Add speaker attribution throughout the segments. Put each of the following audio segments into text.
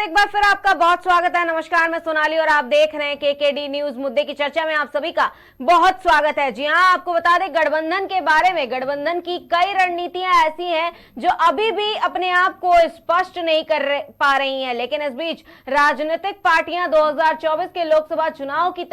Speaker 1: एक बार फिर आपका बहुत स्वागत है। नमस्कार, मैं सोनाली और आप देख रहे हैं केकेडी न्यूज। मुद्दे की चर्चा में आप सभी का बहुत स्वागत है। जी हां, आपको बता दें गठबंधन के बारे में, गठबंधन की कई रणनीतियां ऐसी हैं जो अभी भी अपने आप को स्पष्ट नहीं कर पा रही हैं, लेकिन इस बीच राजनीतिक पार्टियां 2024 के लोकसभा चुनाव की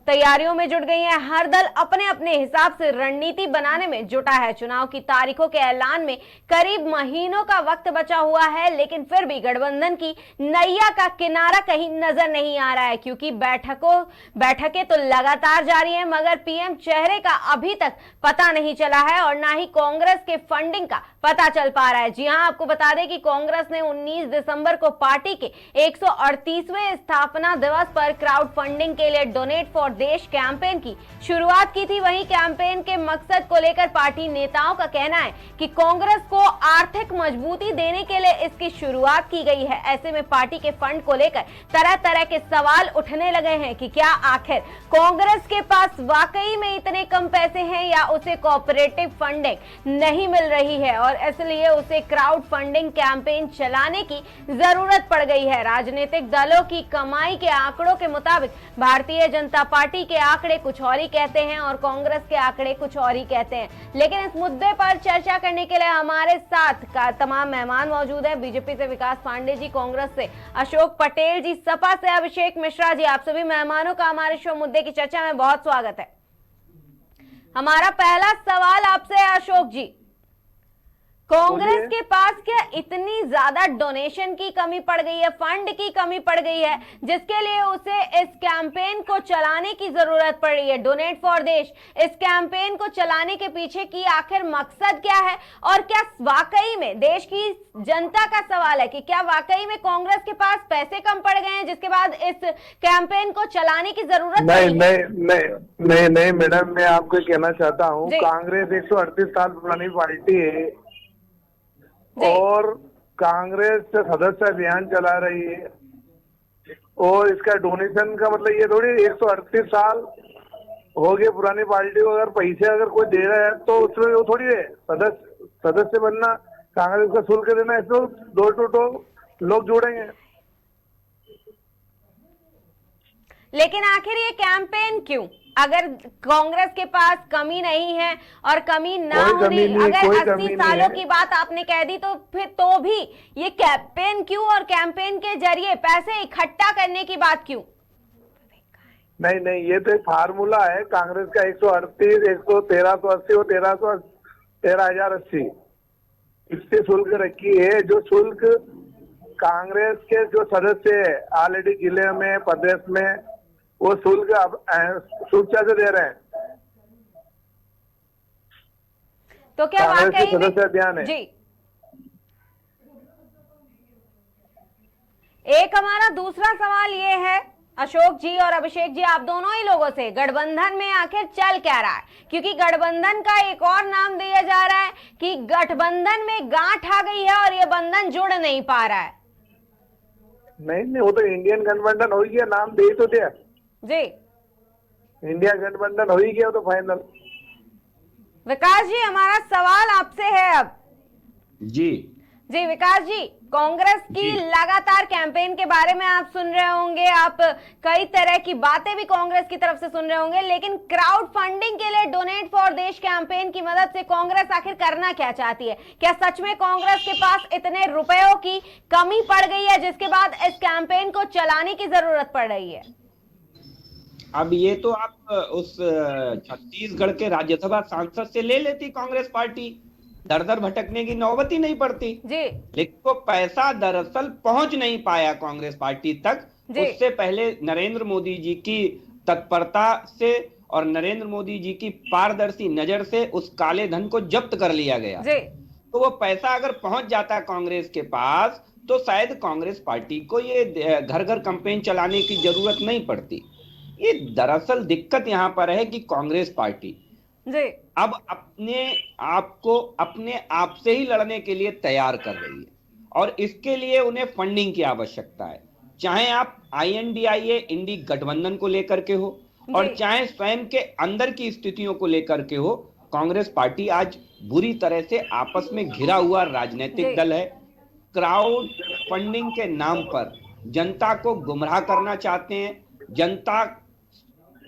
Speaker 1: तैयारियों में जुट गई हैं। हर दल अपने अपने हिसाब से रणनीति बनाने में जुटा है। चुनाव की तारीखों के ऐलान में करीब महीनों का वक्त बचा हुआ है, लेकिन फिर भी गठबंधन की नैया का किनारा कहीं नजर नहीं आ रहा है, क्योंकि बैठकें तो लगातार जारी हैं, मगर पीएम चेहरे का अभी तक पता नहीं चला है और ना ही कांग्रेस के फंडिंग का पता चल पा रहा है। जी हां, आपको बता दें कि कांग्रेस ने 19 दिसंबर को पार्टी के 138वें स्थापना दिवस पर क्राउड फंडिंग के लिए डोनेट फॉर देश कैंपेन की शुरुआत की थी। वहीं कैंपेन के मकसद को लेकर पार्टी नेताओं का कहना है कि कांग्रेस को आर्थिक मजबूती देने के लिए इसकी शुरुआत की गई है। ऐसे में पार्टी के फंड को लेकर तरह तरह के सवाल उठने लगे हैं कि क्या आखिर कांग्रेस के पास वाकई में इतने कम पैसे हैं या उसे कोऑपरेटिव फंडिंग नहीं मिल रही है और इसलिए उसे क्राउड फंडिंग कैंपेन चलाने की जरूरत पड़ गई है। राजनीतिक दलों की कमाई के आंकड़ों के मुताबिक भारतीय जनता पार्टी के आंकड़े कुछ और ही कहते हैं और कांग्रेस के आंकड़े कुछ और ही कहते हैं। लेकिन इस मुद्दे पर चर्चा करने के लिए हमारे साथ का तमाम मेहमान मौजूद हैं। बीजेपी से विकास पांडे जी, कांग्रेस से अशोक पटेल जी, सपा से अभिषेक मिश्रा जी। आप सभी मेहमानों का हमारे शो मुद्दे की चर्चा में बहुत स्वागत है। हमारा पहला सवाल आपसे है अशोक जी, कांग्रेस के पास क्या इतनी ज्यादा डोनेशन की कमी पड़ गई है, फंड की कमी पड़ गई है, जिसके लिए उसे इस कैंपेन को चलाने की जरूरत पड़ रही है? डोनेट फॉर देश, इस कैंपेन को चलाने के पीछे की आखिर मकसद क्या है और क्या वाकई में देश की जनता का सवाल है कि क्या वाकई में कांग्रेस के पास पैसे कम पड़ गए हैं जिसके बाद इस कैंपेन को चलाने की जरूरत
Speaker 2: नहीं मैडम, मैं आपको कहना चाहता हूँ कांग्रेस 138 साल पुरानी पार्टी है और कांग्रेस सदस्य अभियान चला रही है और इसका डोनेशन का मतलब ये थोड़ी 138 साल हो गए पुरानी पार्टी को अगर पैसे अगर कोई दे रहा है तो उसमें वो थोड़ी है सदस्य बनना, कांग्रेस का शुल्क देना, इसमें डोर टू डोर लोग जुड़ेंगे।
Speaker 1: लेकिन आखिर ये कैंपेन क्यों? अगर कांग्रेस के पास कमी नहीं है और कमी ना होनी, अगर 80 सालों की बात आपने कह दी तो फिर तो भी ये कैंपेन क्यों और कैंपेन के जरिए पैसे इकट्ठा करने की बात क्यों?
Speaker 2: नहीं, ये तो एक फार्मूला है कांग्रेस का। 138, 11380 और 13,080 इससे शुल्क रखी है। जो शुल्क कांग्रेस के जो सदस्य है ऑलरेडी जिले में, प्रदेश में, वो शुल्क शुल्क से दे रहे हैं।
Speaker 1: तो क्या वाकई
Speaker 2: सदस्य अभियान है
Speaker 1: जी? एक हमारा दूसरा सवाल ये है अशोक जी और अभिषेक जी, आप दोनों ही लोगों से, गठबंधन में आखिर चल क्या रहा है? क्योंकि गठबंधन का एक और नाम दिया जा रहा है कि गठबंधन में गांठ आ गई है और ये बंधन जुड़ नहीं पा रहा है।
Speaker 2: नहीं, वो तो इंडियन गठबंधन हो गया, नाम दे तो दिया
Speaker 1: जी।
Speaker 2: इंडिया गठबंधन हो ही गया तो फाइनल।
Speaker 1: विकास जी, हमारा सवाल आपसे है अब।
Speaker 3: जी
Speaker 1: विकास जी, कांग्रेस की लगातार कैंपेन के बारे में आप सुन रहे होंगे, आप कई तरह की बातें भी कांग्रेस की तरफ से सुन रहे होंगे, लेकिन क्राउड फंडिंग के लिए डोनेट फॉर देश कैंपेन की मदद से कांग्रेस आखिर करना क्या चाहती है? क्या सच में कांग्रेस के पास इतने रुपयों की कमी पड़ गई है जिसके बाद इस कैंपेन को चलाने की जरूरत पड़ रही है?
Speaker 3: अब ये तो आप उस छत्तीसगढ़ के राज्यसभा सांसद से ले लेती कांग्रेस पार्टी, दर दर भटकने की नौबत ही नहीं पड़ती जी। लेकिन वो पैसा दरअसल पहुंच नहीं पाया कांग्रेस पार्टी तक। उससे पहले नरेंद्र मोदी जी की तत्परता से और नरेंद्र मोदी जी की पारदर्शी नजर से उस काले धन को जब्त कर लिया गया जी। तो वो पैसा अगर पहुंच जाता कांग्रेस के पास तो शायद कांग्रेस पार्टी को ये घर घर कैंपेन चलाने की जरूरत नहीं पड़ती। ये दरअसल दिक्कत यहाँ पर है कि कांग्रेस पार्टी
Speaker 1: जी
Speaker 3: अब अपने आप को अपने आप से ही लड़ने के लिए तैयार कर रही है और इसके लिए उन्हें फंडिंग की आवश्यकता है। चाहे आप INDIA इंडी गठबंधन को लेकर के हो और चाहे स्वयं के अंदर की स्थितियों को लेकर के हो, कांग्रेस पार्टी आज बुरी तरह से आपस में घिरा हुआ राजनीतिक दल है। क्राउड फंडिंग के नाम पर जनता को गुमराह करना चाहते हैं, जनता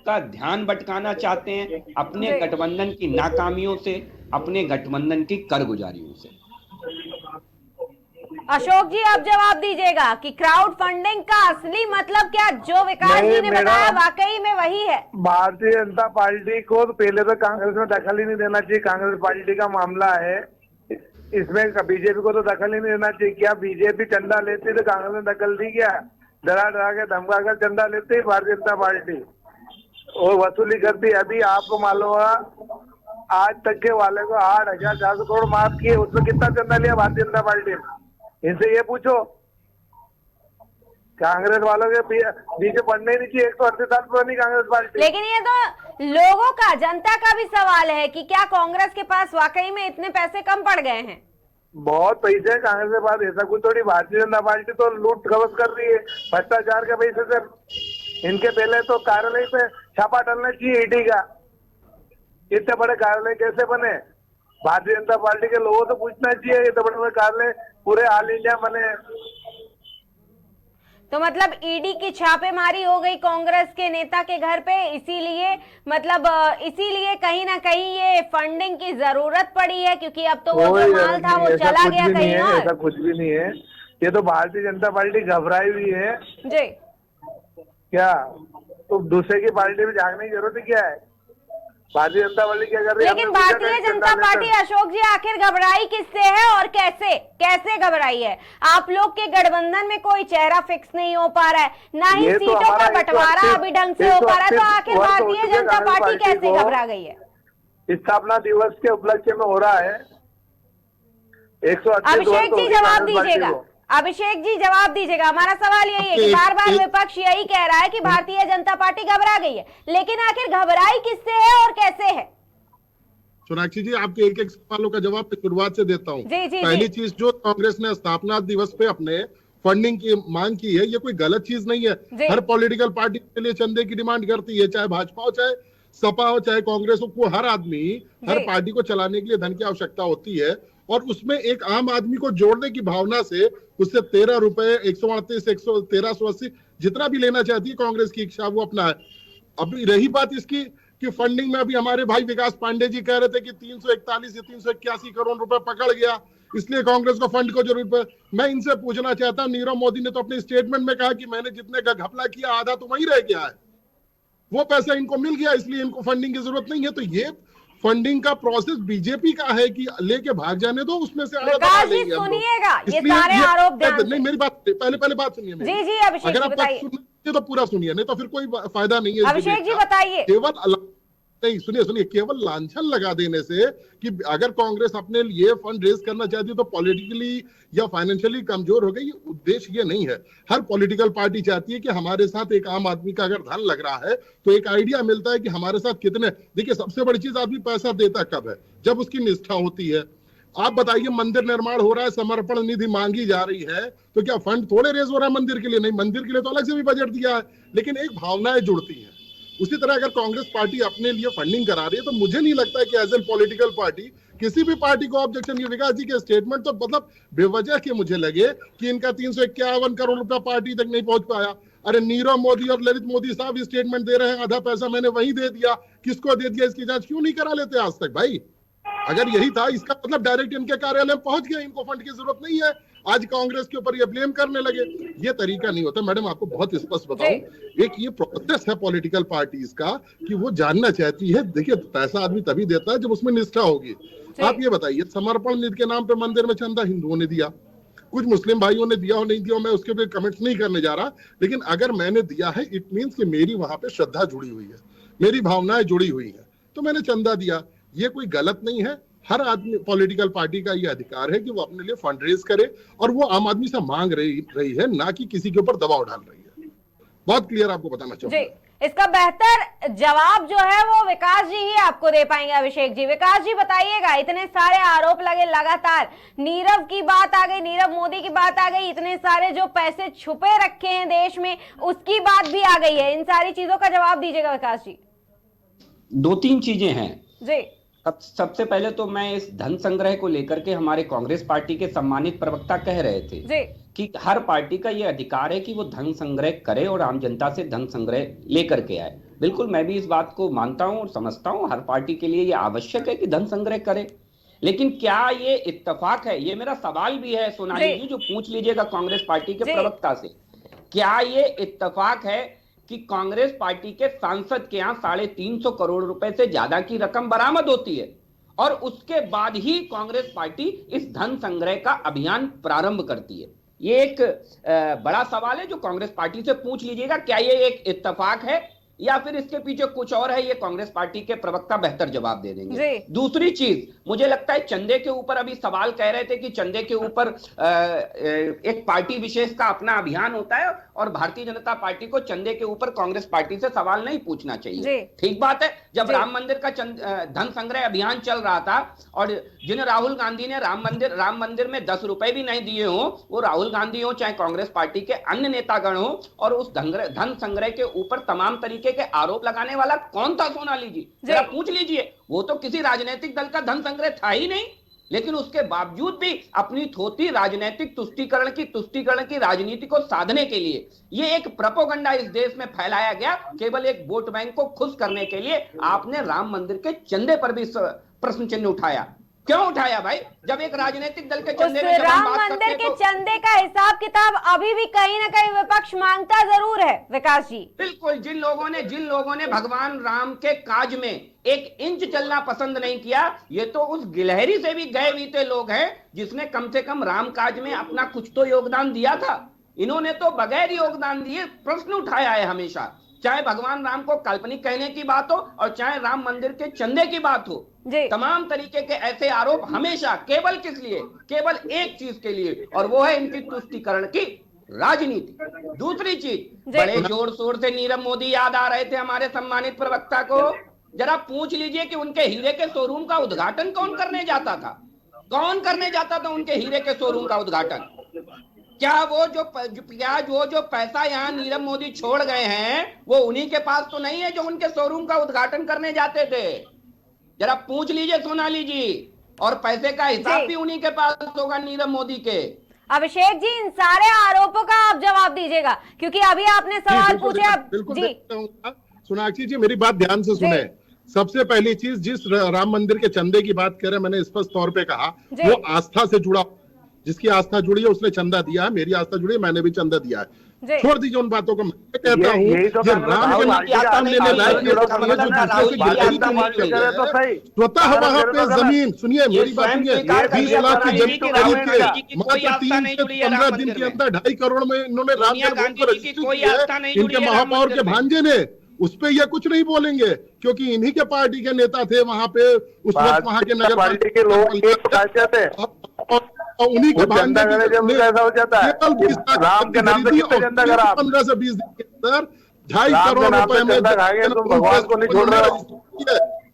Speaker 3: का ध्यान भटकाना चाहते हैं अपने गठबंधन की नाकामियों से, अपने गठबंधन की कारगुजारियों से।
Speaker 1: अशोक जी, आप जवाब दीजिएगा कि क्राउड फंडिंग का असली मतलब क्या, जो विकास जी ने बताया वाकई में वही है?
Speaker 2: भारतीय जनता पार्टी को तो पहले तो कांग्रेस में दखल ही नहीं देना चाहिए। कांग्रेस पार्टी का मामला है, इसमें बीजेपी को तो दखल ही नहीं देना चाहिए। क्या बीजेपी चंदा लेती तो कांग्रेस ने दखल दी? क्या डरा डरा के धमका कर चंदा लेती भारतीय जनता पार्टी और वसूली करती? अभी आपको मालूम होगा, आज तक के वाले को 8,400 करोड़ माफ किए, उसमें कितना चंदा लिया भारतीय जनता पार्टी ने? इनसे ये पूछो। कांग्रेस वालों के पीछे पड़ने ही नहीं चाहिए 138 साल पुरानी कांग्रेस पार्टी।
Speaker 1: लेकिन ये तो लोगों का, जनता का भी सवाल है कि क्या कांग्रेस के पास वाकई में इतने पैसे कम पड़ गए हैं?
Speaker 2: बहुत पैसे है कांग्रेस के पास, ऐसा कुछ थोड़ी। भारतीय जनता पार्टी तो लूट खपत कर रही है भ्रष्टाचार के पैसे से। इनके पहले तो कार्यालय पे छापा डालना चाहिए ईडी का। इतने बड़े कार्यालय कैसे बने? भारतीय जनता पार्टी के लोगों से पूछना चाहिए। इतने बड़े बड़े कार्यालय पूरे ऑल इंडिया बने।
Speaker 1: तो मतलब ईडी की छापेमारी हो गई कांग्रेस के नेता के घर पे, इसीलिए मतलब इसीलिए कहीं ना कहीं ये फंडिंग की जरूरत पड़ी है, क्योंकि अब तो वो जो माल था वो चला गया कहीं और।
Speaker 2: ऐसा कुछ भी नहीं है। ये तो भारतीय जनता पार्टी घबराई हुई है
Speaker 1: जी।
Speaker 2: क्या तो दूसरे की पार्टी में झांकने की जरूरत क्या है? भारतीय जनता पार्टी क्या कर रही है?
Speaker 1: लेकिन भारतीय जनता पार्टी, अशोक जी, आखिर घबराई किससे है और कैसे कैसे घबराई है? आप लोग के गठबंधन में कोई चेहरा फिक्स नहीं हो पा रहा है, ना ही सीटों का बंटवारा अभी ढंग से हो पा रहा है, तो आखिर भारतीय जनता पार्टी कैसे घबरा गई है?
Speaker 2: स्थापना दिवस के उपलक्ष्य में हो रहा है 138।
Speaker 1: अभिषेक जी जवाब दीजिएगा, अभिषेक जी जवाब दीजिएगा। हमारा सवाल यही है कि बार बार विपक्ष यही कह रहा है कि भारतीय जनता पार्टी घबरा गई है, लेकिन आखिर घबराई किससे है और कैसे है?
Speaker 4: सोनाक्षी जी, आपके एक एक सवालों का जवाब शुरुआत से देता हूँ। पहली चीज, जो कांग्रेस ने स्थापना दिवस पे अपने फंडिंग की मांग की है, ये कोई गलत चीज नहीं है। हर पॉलिटिकल पार्टी के लिए चंदे की डिमांड करती है, चाहे भाजपा हो, चाहे सपा हो, चाहे कांग्रेस हो। हर आदमी, हर पार्टी को चलाने के लिए धन की आवश्यकता होती है, और उसमें एक आम आदमी को जोड़ने की भावना से उससे 13 रुपए 138 1380 जितना भी लेना चाहती है कांग्रेस की इच्छा, वो अपना है। अभी रही बात इसकी कि फंडिंग में, अभी हमारे भाई विकास पांडे जी कह रहे थे कि 341 या 381 करोड़ रुपए पकड़ गया, इसलिए कांग्रेस को फंड को जरूरत है। मैं इनसे पूछना चाहता हूं, नीरव मोदी ने तो अपने स्टेटमेंट में कहा कि मैंने जितने का घपला किया आधा तो वहीं रह गया है, वो पैसा इनको मिल गया, इसलिए इनको फंडिंग की जरूरत नहीं है। तो ये फंडिंग का प्रोसेस बीजेपी का है कि लेके भाग जाने दो, उसमें से
Speaker 1: सुनिएगा ये सारे आरोप
Speaker 4: नहीं, मेरी बात पहले बात सुनिए।
Speaker 1: जी जी अभिषेक जी बताइए।
Speaker 4: तो पूरा सुनिए, नहीं तो फिर कोई फायदा नहीं है।
Speaker 1: अभिषेक जी बताइए।
Speaker 4: सुनिए, केवल लांछन लगा देने से कि अगर कांग्रेस अपने लिए फंड रेज करना चाहती है तो पॉलिटिकली या फाइनेंशियली कमजोर हो गई, उद्देश्य ये नहीं है। हर पॉलिटिकल पार्टी चाहती है कि हमारे साथ एक आम आदमी का अगर धन लग रहा है तो एक आइडिया मिलता है कि हमारे साथ कितने। देखिए, सबसे बड़ी चीज, आदमी पैसा देता कब है? जब उसकी निष्ठा होती है। आप बताइए, मंदिर निर्माण हो रहा है, समर्पण निधि मांगी जा रही है, तो क्या फंड थोड़े रेज हो रहा है मंदिर के लिए? नहीं, मंदिर के लिए तो अलग से भी बजट दिया है, लेकिन एक भावनाएं जुड़ती हैं। उसी तरह अगर कांग्रेस पार्टी अपने लिए फंडिंग करा रही है तो मुझे नहीं लगता है कि एज ए पॉलिटिकल पार्टी किसी भी पार्टी को ऑब्जेक्शन। ये विकास जी के स्टेटमेंट तो मतलब बेवजह के मुझे लगे कि इनका 351 करोड़ रुपया पार्टी तक नहीं पहुंच पाया। अरे नीरव मोदी और ललित मोदी साहब स्टेटमेंट दे रहे हैं, आधा पैसा मैंने वहीं दे दिया, किसको दे दिया, इसकी जांच क्यों नहीं करा लेते आज तक भाई? अगर यही था, इसका मतलब डायरेक्ट इनके कार्यालय में पहुंच गया, इनको फंड की जरूरत नहीं है। आज कांग्रेस के ऊपर ये ब्लेम करने लगे, ये तरीका नहीं होता। मैडम, आपको बहुत स्पष्ट बताऊं, एक ये प्रोसेस है पॉलिटिकल पार्टीज का कि वो जानना चाहती है। देखिए, पैसा आदमी तभी देता है जब उसमें निष्ठा होगी। आप ये बताइए, समर्पण निधि के नाम पे मंदिर में चंदा हिंदुओं ने दिया, कुछ मुस्लिम भाइयों ने दिया हो, नहीं दिया, मैं उसके पे कमेंट्स नहीं करने जा रहा, लेकिन अगर मैंने दिया है, इट मींस कि मेरी वहां पे श्रद्धा जुड़ी हुई है, मेरी भावनाएं जुड़ी हुई है, तो मैंने चंदा दिया। ये कोई गलत नहीं है। हर आदमी, पॉलिटिकल पार्टी का ये अधिकार है कि वो अपने लिए फंड रेज करे, और वो आम आदमी से मांग रही है, ना कि किसी के ऊपर दबाव डाल रही है। बहुत क्लियर आपको बताना चाहूंगा।
Speaker 1: इसका बेहतर जवाब जो है वो विकास जी ही आपको दे पाएंगे। अभिषेक जी, विकास जी बताइएगा, इतने सारे आरोप लगे लगातार, नीरव की बात आ गई, नीरव मोदी की बात आ गई, इतने सारे जो पैसे छुपे रखे हैं देश में उसकी बात भी आ गई है, इन सारी चीजों का जवाब दीजिएगा विकास जी।
Speaker 3: 2-3 चीजें हैं
Speaker 1: जी।
Speaker 3: सबसे पहले तो मैं इस धन संग्रह को लेकर के हमारे कांग्रेस पार्टी के सम्मानित प्रवक्ता कह रहे थे कि हर पार्टी का ये अधिकार है कि वो धन संग्रह करे और आम जनता से धन संग्रह लेकर के आए। बिल्कुल मैं भी इस बात को मानता हूं और समझता हूं, हर पार्टी के लिए ये आवश्यक है कि धन संग्रह करे। लेकिन क्या ये इत्तेफाक है, ये मेरा सवाल भी है सोनाली जी, जो पूछ लीजिएगा कांग्रेस पार्टी के प्रवक्ता से, क्या ये इत्तेफाक है कि कांग्रेस पार्टी के सांसद के यहाँ 350 करोड़ रुपए से ज्यादा की रकम बरामद होती है और उसके बाद ही कांग्रेस पार्टी इस धन संग्रह का अभियान प्रारंभ करती है? ये एक बड़ा सवाल है जो कांग्रेस पार्टी से पूछ लीजिएगा, क्या ये एक इत्तेफाक है या फिर इसके पीछे कुछ और है? ये कांग्रेस पार्टी के प्रवक्ता बेहतर जवाब दे देंगे। दूसरी चीज, मुझे लगता है चंदे के ऊपर अभी सवाल कह रहे थे कि चंदे के ऊपर एक पार्टी विशेष का अपना अभियान होता है और भारतीय जनता पार्टी को चंदे के ऊपर कांग्रेस पार्टी से सवाल नहीं पूछना चाहिए। ठीक बात है, जब राम मंदिर का धन संग्रह अभियान चल रहा था और जिन राहुल गांधी ने राम मंदिर में 10 रुपए भी नहीं दिए हो, वो राहुल गांधी हो चाहे कांग्रेस पार्टी के अन्य नेतागण हो, और उस धन संग्रह के ऊपर तमाम तरीके के आरोप लगाने वाला कौन था सोनाली जी? जरा पूछ लीजिए। वो तो किसी राजनीतिक दल का धन संग्रह था ही नहीं, लेकिन उसके बावजूद भी अपनी थोथी राजनीतिक तुष्टीकरण की राजनीति को साधने के लिए ये एक प्रोपेगेंडा इस देश में फैलाया गया, केवल एक वोट बैंक को खुश करने के लिए आपने राम मंदिर के चंदे पर भी प्रश्न चिन्ह उठाया। क्यों उठाया भाई? जब एक राजनीतिक दल के चंदे में
Speaker 1: राम मंदिर के चंदे का हिसाब किताब अभी भी कहीं ना कहीं विपक्ष मांगता जरूर है विकास जी।
Speaker 3: बिल्कुल, जिन लोगों ने भगवान राम के काज में एक इंच चलना पसंद नहीं किया, ये तो उस गिलहरी से भी गए बीते लोग हैं जिसने कम से कम राम काज में अपना कुछ तो योगदान दिया था। इन्होंने तो बगैर योगदान दिए प्रश्न उठाया है हमेशा, चाहे भगवान राम को काल्पनिक कहने की बात हो और चाहे राम मंदिर के चंदे की बात हो। तमाम तरीके के ऐसे आरोप हमेशा केवल किस लिए? केवल एक चीज के लिए, और वो है इनकी तुष्टीकरण की राजनीति। दूसरी चीज, बड़े जोर शोर से नीरव मोदी याद आ रहे थे हमारे सम्मानित प्रवक्ता को। जरा पूछ लीजिए कि उनके हीरे के शोरूम का उद्घाटन कौन करने जाता था? कौन करने जाता था उनके हीरे के शोरूम का उद्घाटन? क्या वो जो पैसा यहाँ नीरव मोदी छोड़ गए हैं वो उन्हीं के पास तो नहीं है जो उनके शोरूम का उद्घाटन करने जाते थे? जरा पूछ लीजिए सोनाली जी, और पैसे का हिसाब भी उन्हीं के पास होगा नीरव मोदी के।
Speaker 1: अभिषेक जी, इन सारे आरोपों का आप जवाब दीजिएगा, क्योंकि अभी आपने सवाल पूछे। आप जी
Speaker 4: सोनाक्षी जी मेरी बात ध्यान से सुने। सबसे पहली चीज, जिस राम मंदिर के चंदे की बात कर रहे, मैंने स्पष्ट तौर पे कहा वो आस्था से जुड़ा, जिसकी आस्था जुड़ी है उसने चंदा दिया है, मेरी आस्था जुड़ी है, मैंने भी चंदा दिया है। छोड़ दीजिए उन बातों को। मैं कहता हूँ राम के नाम लेने लायक स्वतः वहां पे जमीन, सुनिए मेरी बात सुनिए, 20 लाख की जमीन खरीद के मात्र 3 से 15 दिन के अंदर 2.5 करोड़ में इन्होंने राम जन्मभूमि को रजिस्ट्री किया है। इनके महापौर के भांजे ने उस पे ये कुछ नहीं बोलेंगे, क्योंकि इन्हीं के पार्टी के नेता थे वहां पे उस वक्त, वहां के नगर पालिका के लोग, और उन्हीं के भांजे
Speaker 2: ऐसा हो जाता है। राम के नाम पे
Speaker 4: 15 से 20 दिन के अंदर 2.5 करोड़ रुपए में
Speaker 2: भगवान को नहीं छोड़ रहे हो।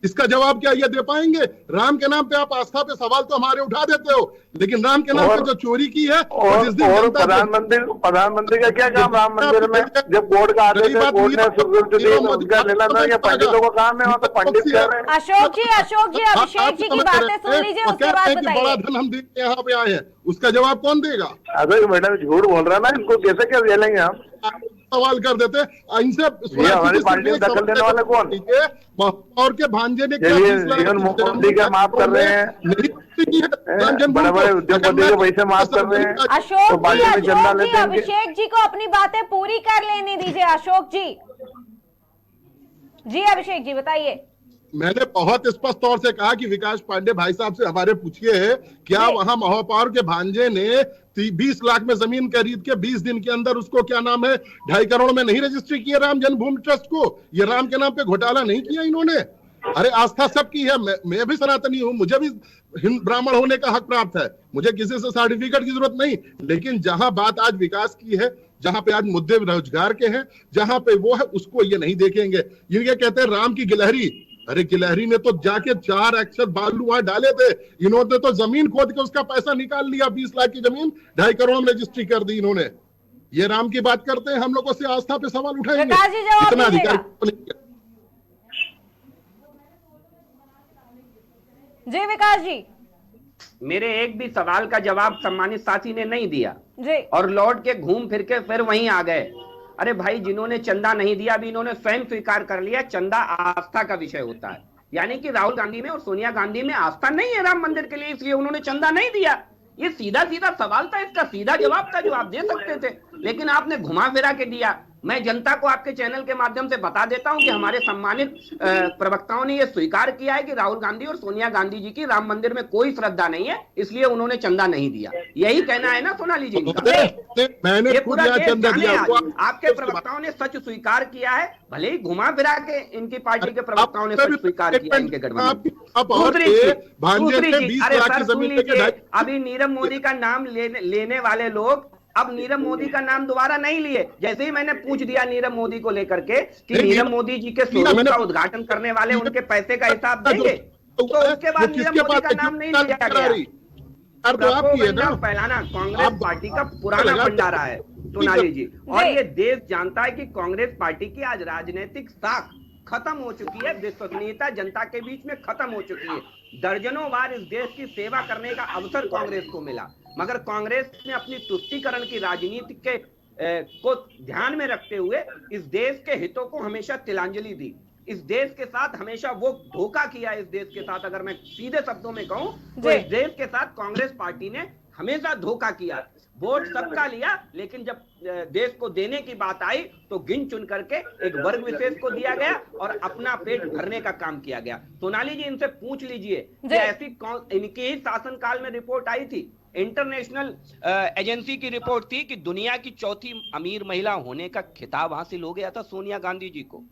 Speaker 4: इसका जवाब क्या ये दे पाएंगे? राम के नाम पे आप आस्था पे सवाल तो हमारे उठा देते हो, लेकिन राम के नाम पे जो चोरी की है
Speaker 2: और प्रधानमंत्री का क्या काम राम मंदिर में? जब बोर्ड का आदेश है, बोर्ड ने उनका लेना था, या पंडितों का काम है, वहाँ तो पंडित कह रहे हैं।
Speaker 1: अशोक जी अभिषेक जी की बातें सुन लीजिए, उसके बाद बताइए।
Speaker 4: बड़ा धन हम देख यहाँ पे आए हैं, उसका जवाब कौन देगा?
Speaker 2: अरे मैडम झूठ बोल रहा है ना, इनको कैसे क्या झेलेंगे हम?
Speaker 4: सवाल कर देते इनसे।
Speaker 2: हमारी पार्टी में दखल देने वाले कौन?
Speaker 4: और के भांजे ने
Speaker 2: मोदी का माफ कर रहे हैं, बड़े बड़े उद्योगपति को पैसे माफ कर रहे हैं।
Speaker 1: अशोक जी अभिषेक जी को अपनी बातें पूरी कर लेने दीजिए। अशोक जी अभिषेक जी बताइए।
Speaker 4: मैंने बहुत स्पष्ट तौर से कहा कि विकास पांडे भाई साहब से हमारे पूछिए है, क्या वहां महापौर के भांजे ने 20 लाख में जमीन खरीद के 20 दिन के अंदर उसको क्या नाम है 2.5 करोड़ में नहीं रजिस्ट्री किया राम जन्मभूमि ट्रस्ट को? ये राम के नाम पे घोटाला नहीं किया इन्होंने? अरे आस्था सबकी है, मैं भी सनातनी हूँ, मुझे भी ब्राह्मण होने का हक प्राप्त है, मुझे किसी से सर्टिफिकेट की जरूरत नहीं। लेकिन जहां बात आज विकास की है, जहां पे आज मुद्दे रोजगार के हैं, जहां पे वो है, उसको ये नहीं देखेंगे। ये कहते हैं राम की गिलहरी। अरे गिलहरी ने तो जाके 4 अक्षर बालू वहां डाले थे, इन्होंने तो जमीन खोद के उसका पैसा निकाल लिया। 20 लाख की जमीन 2.5 करोड़ में रजिस्ट्री कर दी इन्होंने। ये राम की बात करते हैं, हम लोगों से आस्था पे सवाल उठाएंगे? इतना अधिकार
Speaker 1: जी विकास जी।
Speaker 3: मेरे एक भी सवाल का जवाब सम्मानित साथी ने नहीं दिया। और लौट के घूम फिर के फिर वहीं आ गए। अरे भाई, जिन्होंने चंदा नहीं दिया अभी इन्होंने स्वयं स्वीकार कर लिया, चंदा आस्था का विषय होता है। यानी कि राहुल गांधी में और सोनिया गांधी में आस्था नहीं है राम मंदिर के लिए, इसलिए उन्होंने चंदा नहीं दिया। ये सीधा सीधा सवाल था, इसका सीधा जवाब था जो आप दे सकते थे, लेकिन आपने घुमा फिरा के दिया। मैं जनता को आपके चैनल के माध्यम से बता देता हूं कि हमारे सम्मानित प्रवक्ताओं ने यह स्वीकार किया है कि राहुल गांधी और सोनिया गांधी जी की राम मंदिर में कोई श्रद्धा नहीं है, इसलिए उन्होंने चंदा नहीं दिया। यही कहना है ना सोनाली जी का?
Speaker 4: मैंने पूरा चंदा दिया।
Speaker 3: आपके प्रवक्ताओं ने सच स्वीकार किया है, भले ही घुमा फिरा के इनकी पार्टी के प्रवक्ताओं ने सच स्वीकार किया इनके गठबंधन। अरे सर सुन लीजिए, अभी नीरव मोदी का नाम लेने वाले लोग अब नीरव मोदी का नाम दोबारा नहीं लिए। जैसे ही मैंने पूछ दिया नीरव मोदी को लेकर के कि नीरव मोदी जी के शोरूम का उद्घाटन करने वाले उनके पैसे का हिसाब देंगे, तो उसके बाद नीरव मोदी का नाम नहीं लिया गया। फैलाना कांग्रेस पार्टी का पुराना भंडारा है सोनाली जी, और ये देश जानता है कि कांग्रेस पार्टी की आज राजनीतिक साख खत्म हो चुकी है, विश्वसनीयता जनता के बीच में खत्म हो चुकी है। दर्जनों बार इस देश की सेवा करने का अवसर कांग्रेस को मिला, मगर कांग्रेस ने अपनी तुष्टीकरण की राजनीति के को ध्यान में रखते हुए इस देश के हितों को हमेशा तिलांजलि दी। इस देश के साथ हमेशा वो धोखा किया। इस देश के साथ अगर मैं सीधे शब्दों में कहूं तो इस देश के साथ कांग्रेस पार्टी ने हमेशा धोखा किया। वोट सबका लिया, लेकिन जब देश को देने की बात आई तो गिन चुन करके एक वर्ग विशेष को दिया गया और अपना पेट भरने का काम किया गया। सोनाली जी, इनसे पूछ लीजिए कि ऐसी इनके ही शासनकाल में रिपोर्ट आई थी, इंटरनेशनल एजेंसी की रिपोर्ट थी कि दुनिया की चौथी अमीर महिला होने का खिताब हासिल हो गया था सोनिया गांधी जी को।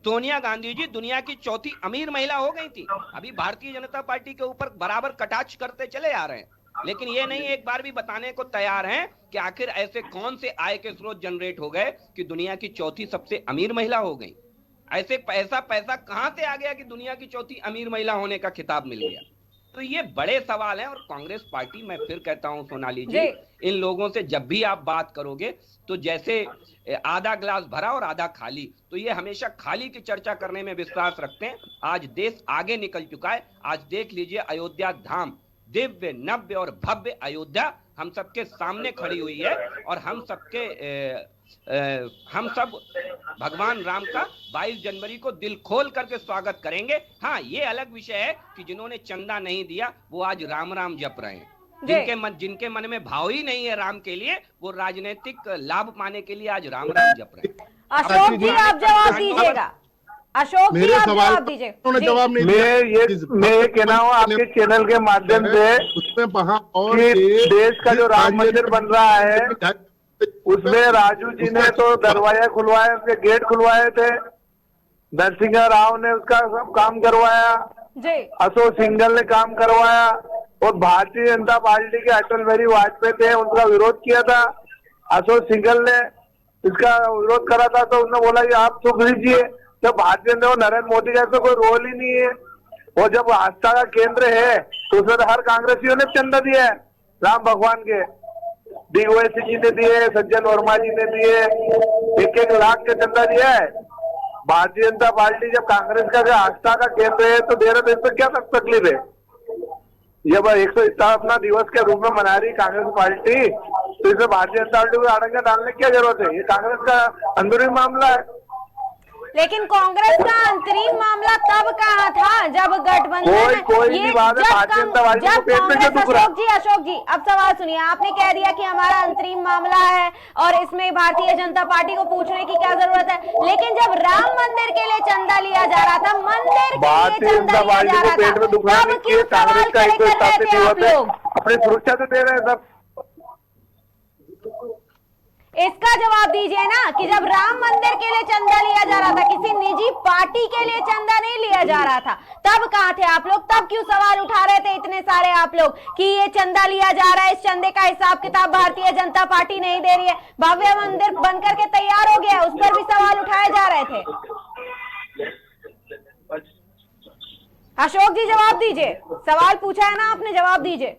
Speaker 3: सोनिया गांधी जी दुनिया की चौथी अमीर महिला हो गई थी। अभी भारतीय जनता पार्टी के ऊपर बराबर कटाक्ष करते चले आ रहे हैं, लेकिन ये नहीं एक बार भी बताने को तैयार हैं कि आखिर ऐसे कौन से आय के स्रोत जनरेट हो गए कि दुनिया की चौथी सबसे अमीर महिला हो गई। ऐसे पैसा कहां से आ गया कि दुनिया की चौथी अमीर महिला होने का खिताब मिल गया? तो ये बड़े सवाल हैं। और कांग्रेस पार्टी, मैं फिर कहता हूं सोनाली जी, इन लोगों से जब भी आप बात करोगे तो जैसे आधा ग्लास भरा और आधा खाली, तो ये हमेशा खाली की चर्चा करने में विश्वास रखते हैं। आज देश आगे निकल चुका है। आज देख लीजिए, अयोध्या धाम, दिव्य नव्य और भव्य अयोध्या हम सबके सामने खड़ी हुई है, और हम सब भगवान राम का 22 जनवरी को दिल खोल करके स्वागत करेंगे। हाँ, ये अलग विषय है कि जिन्होंने चंदा नहीं दिया वो आज राम राम जप रहे हैं। जिनके मन में भाव ही नहीं है राम के लिए, वो राजनीतिक लाभ पाने के लिए आज राम राम जप रहे हैं।
Speaker 1: अशोक जी, आप जवाब दीजिएगा। अशोक जी, आप जवाब दीजिए।
Speaker 4: जवाब नहीं।
Speaker 2: मैं ये कहना हूँ आपके चैनल के माध्यम से, उसमें और देश का जो राम मंदिर बन रहा है उसमें राजू जी ने तो दरवाजा खुलवाया, उसके गेट खुलवाए थे, नरसिंह राव ने उसका सब काम करवाया, अशोक सिंघल ने काम करवाया, और भारतीय जनता पार्टी के अटल बिहारी वाजपेयी थे, उनका विरोध किया था। अशोक सिंघल ने इसका विरोध करा था, तो उन्होंने बोला कि आप सुख लीजिए। जब भारतीय जनता नरेंद्र मोदी का तो कोई रोल ही नहीं है, और जब आस्था का केंद्र है तो उसमें तो हर कांग्रेसियों ने चंदा दिया है राम भगवान के। DOC जी ने दिए, सज्जन वर्मा जी ने दिए, 1-1 लाख के चंदा दिया है। भारतीय जनता पार्टी जब कांग्रेस का आस्था का केंद्र है तो देर देश में क्या तकलीफ है? जब 157वां दिवस के रूप में मना रही कांग्रेस पार्टी, तो इसमें भारतीय जनता पार्टी को आड़ंगा डालने की क्या जरूरत है? ये कांग्रेस का अंदरूनी मामला है।
Speaker 1: लेकिन कांग्रेस का अंतरिम मामला तब कहाँ था जब गठबंधन अशोक जी अब सवाल सुनिए। आपने कह दिया कि हमारा अंतरिम मामला है और इसमें भारतीय जनता पार्टी को पूछने की क्या जरूरत है, लेकिन जब राम मंदिर के लिए चंदा लिया जा रहा था, मंदिर के लिए चंदा लिया जा रहा था, तब क्यों सवाल खड़े कर रहे थे आप लोग?
Speaker 2: अपनी सुरक्षा तो दे रहे हैं सब।
Speaker 1: इसका जवाब दीजिए ना कि जब राम मंदिर के लिए चंदा लिया जा रहा था, किसी निजी पार्टी के लिए चंदा नहीं लिया जा रहा था, तब कहाँ थे आप लोग? तब क्यों सवाल उठा रहे थे इतने सारे आप लोग कि ये चंदा लिया जा रहा है, इस चंदे का हिसाब किताब भारतीय जनता पार्टी नहीं दे रही है, भव्य मंदिर बनकर के तैयार हो गया, उस पर भी सवाल उठाए जा रहे थे। अशोक जी जवाब दीजिए, सवाल पूछा है ना आपने, जवाब दीजिए।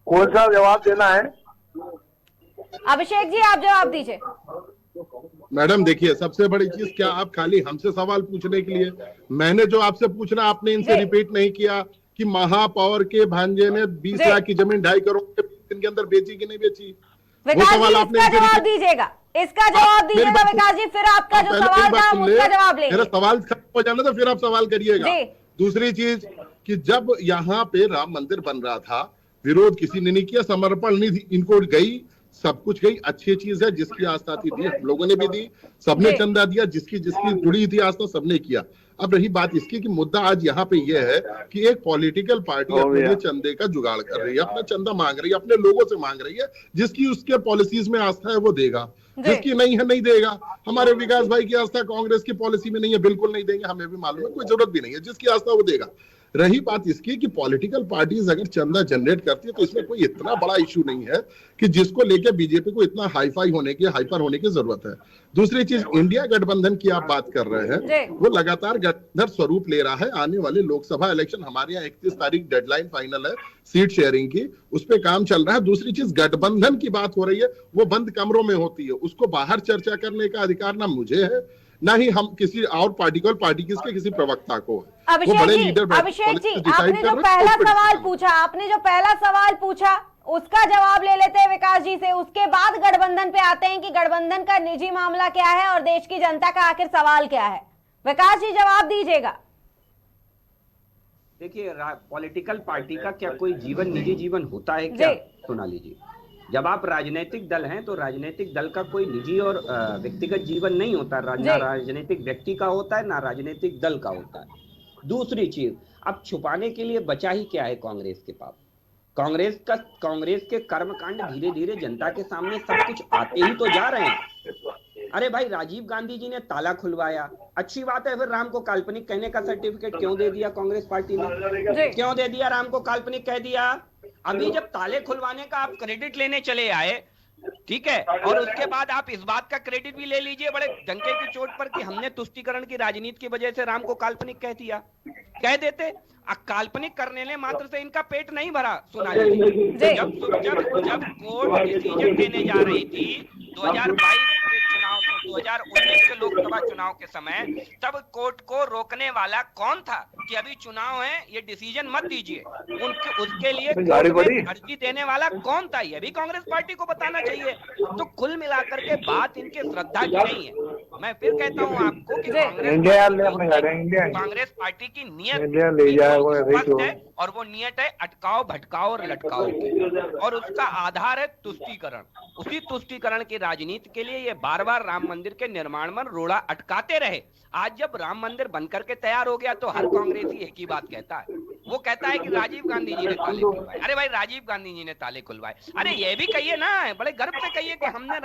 Speaker 2: कौन सा जवाब देना है?
Speaker 1: अभिषेक जी आप जवाब दीजिए।
Speaker 4: मैडम देखिए, सबसे बड़ी चीज, क्या आप खाली हमसे सवाल पूछने के लिए, मैंने जो आपसे पूछना आपने इनसे रिपीट नहीं किया कि महापौर के भांजे ने 20 लाख की जमीन 2.5 करोड़ के दिन के अंदर बेची कि नहीं बेची। वो सवाल आपने
Speaker 1: इसका जवाब दीजिएगा, इसका जवाब दीजिएगा विकास जी, फिर आपका जो सवाल था उसका जवाब लेंगे।
Speaker 4: मेरा सवाल खत्म हो जाना था फिर आप सवाल करिएगा। दूसरी चीज कि जब यहाँ पे राम मंदिर बन रहा था, विरोध किसी ने नहीं किया, समर्पण नहीं थी, इनको गई, सब कुछ गई, अच्छी चीज है, जिसकी आस्था थी दी, हम लोगों ने भी दी, सबने चंदा दिया, जिसकी जिसकी जुड़ी थी आस्था सबने किया। अब रही बात इसकी कि मुद्दा आज यहाँ पे यह है कि एक पॉलिटिकल पार्टी अपने लिए चंदे का जुगाड़ कर रही है, अपना चंदा मांग रही है, अपने लोगों से मांग रही है, जिसकी उसके पॉलिसीज में आस्था है वो देगा, जिसकी नहीं है नहीं देगा। हमारे विकास भाई की आस्था कांग्रेस की पॉलिसी में नहीं है, बिल्कुल नहीं देंगे, हमें भी मालूम है, कोई जरूरत भी नहीं है, जिसकी आस्था वो देगा। रही बात इसकी कि पॉलिटिकल पार्टीज अगर चंदा जनरेट करती है तो इसमें कोई इतना बड़ा इशू नहीं है कि जिसको लेके बीजेपी को इतना हाईफाई होने की, हाइपर होने की जरूरत है। दूसरी चीज, इंडिया गठबंधन की आप बात कर रहे हैं, वो लगातार गठबंधन स्वरूप ले रहा है। आने वाले लोकसभा इलेक्शन, हमारे यहाँ 31 तारीख डेडलाइन फाइनल है सीट शेयरिंग की, उस पर काम चल रहा है। दूसरी चीज, गठबंधन की बात हो रही है, वो बंद कमरों में होती है, उसको बाहर चर्चा करने का अधिकार ना मुझे है ना ही हम किसी और पार्टी के किसी प्रवक्ता को।
Speaker 1: अभिषेक जी, आपने जो पहला सवाल पूछा, आपने जो पहला सवाल पूछा उसका जवाब ले लेते हैं विकास जी से, उसके बाद गठबंधन पे आते हैं कि गठबंधन का निजी मामला क्या है और देश की जनता का आखिर सवाल क्या है। विकास जी जवाब दीजिएगा।
Speaker 3: देखिए, पॉलिटिकल पार्टी का क्या कोई जीवन, निजी जीवन होता है क्या? सोनाली जी, जब आप राजनीतिक दल हैं तो राजनीतिक दल का कोई निजी और व्यक्तिगत जीवन नहीं होता, ना राजनीतिक व्यक्ति का होता है ना राजनीतिक दल का होता है। दूसरी चीज, अब छुपाने के लिए बचा ही क्या है कांग्रेस के पास? कांग्रेस के कर्मकांड धीरे धीरे जनता के सामने सब कुछ आते ही तो जा रहे हैं। अरे भाई, राजीव गांधी जी ने ताला खुलवाया, अच्छी बात है, फिर राम को काल्पनिक कहने का सर्टिफिकेट क्यों दे दिया कांग्रेस पार्टी ने? क्यों दे दिया? राम को काल्पनिक कह दिया। अभी जब ताले खुलवाने का आप क्रेडिट लेने चले आए, ठीक है, और उसके बाद आप इस बात का क्रेडिट भी ले लीजिए बड़े डंके की चोट पर कि हमने तुष्टीकरण की राजनीति की वजह से राम को काल्पनिक कह दिया। कह देते, काल्पनिक करने ले मात्र से इनका पेट नहीं भरा। सुना जब कोर्ट डिसीजन देने जा रही थी 2022 के चुनाव, 2019 के लोकसभा चुनाव के समय, तब कोर्ट को रोकने वाला कौन था कि अभी चुनाव है, ये डिसीजन मत दीजिए, उसके लिए अर्जी देने वाला कौन था? ये भी कांग्रेस पार्टी को बताना चाहिए। तो कुल मिलाकर के बात इनके श्रद्धा की नहीं है। मैं फिर कहता हूँ आपको कि कांग्रेस पार्टी की नियत स्पष्ट है, और वो नियत है अटकाओ, भटकाओ और लटकाओ की, और उसका आधार है तुष्टीकरण। उसी तुष्टीकरण की राजनीति के लिए ये बार बार राम मंदिर के निर्माण में रोड़ा अटकाते रहे। आज जब राम मंदिर बनकर के तैयार हो गया तो हर कांग्रेसी एक ही बात कहता है, वो कहता है कि राजीव गांधी जी ने ताले खुलवाए। अरे भाई, राजीव गांधी जी ने ताले खुलवाए, अरे ये भी कहिए ना, बड़े गर्व से कहिए कि हमने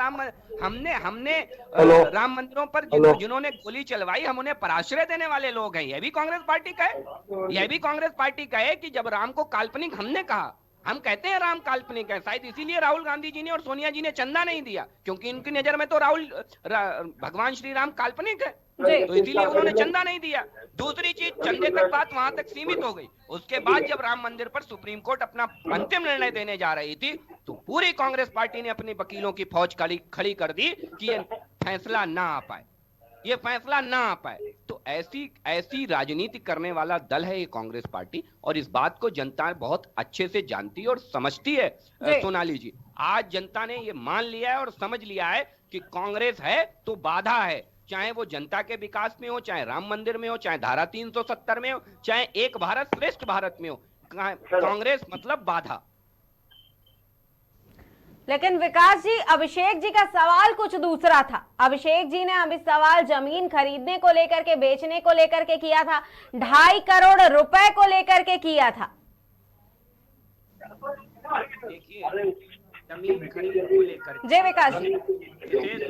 Speaker 3: राम मंदिरों पर जिन्होंने गोली चलवाई, हम उन्हें पराश्रय देने वाले लोग हैं। यह भी कांग्रेस पार्टी का है, यह भी कांग्रेस पार्टी का है कि जब राम को काल्पनिक हमने कहा, हम कहते हैं राम काल्पनिक है, शायद इसीलिए राहुल गांधी जी ने और सोनिया जी ने चंदा नहीं दिया, क्योंकि इनकी नजर में तो भगवान श्री राम काल्पनिक है, तो इसीलिए उन्होंने चंदा नहीं दिया। दूसरी चीज, चंदे तक बात वहां तक सीमित हो गई। उसके बाद जब राम मंदिर पर सुप्रीम कोर्ट अपना अंतिम निर्णय देने जा रही थी तो पूरी कांग्रेस पार्टी ने अपनी वकीलों की फौज खड़ी कर दी कि ये फैसला ना आ पाए, ये फैसला ना आ पाए। तो ऐसी राजनीति करने वाला दल है ये कांग्रेस पार्टी, और इस बात को जनता बहुत अच्छे से जानती है और समझती है। सोनाली जी, आज जनता ने ये मान लिया है और समझ लिया है कि कांग्रेस है तो बाधा है, चाहे वो जनता के विकास में हो, चाहे राम मंदिर में हो, चाहे धारा 370 में हो, चाहे एक भारत श्रेष्ठ भारत में हो, कांग्रेस मतलब बाधा।
Speaker 1: लेकिन विकास जी, अभिषेक जी का सवाल कुछ दूसरा था। अभिषेक जी ने अभी सवाल जमीन खरीदने को लेकर के, बेचने को लेकर के किया था, 2.5 करोड़ रुपए को लेकर के किया था।
Speaker 3: देखिए, जमीन खरीदने को लेकर
Speaker 1: जय विकास जी,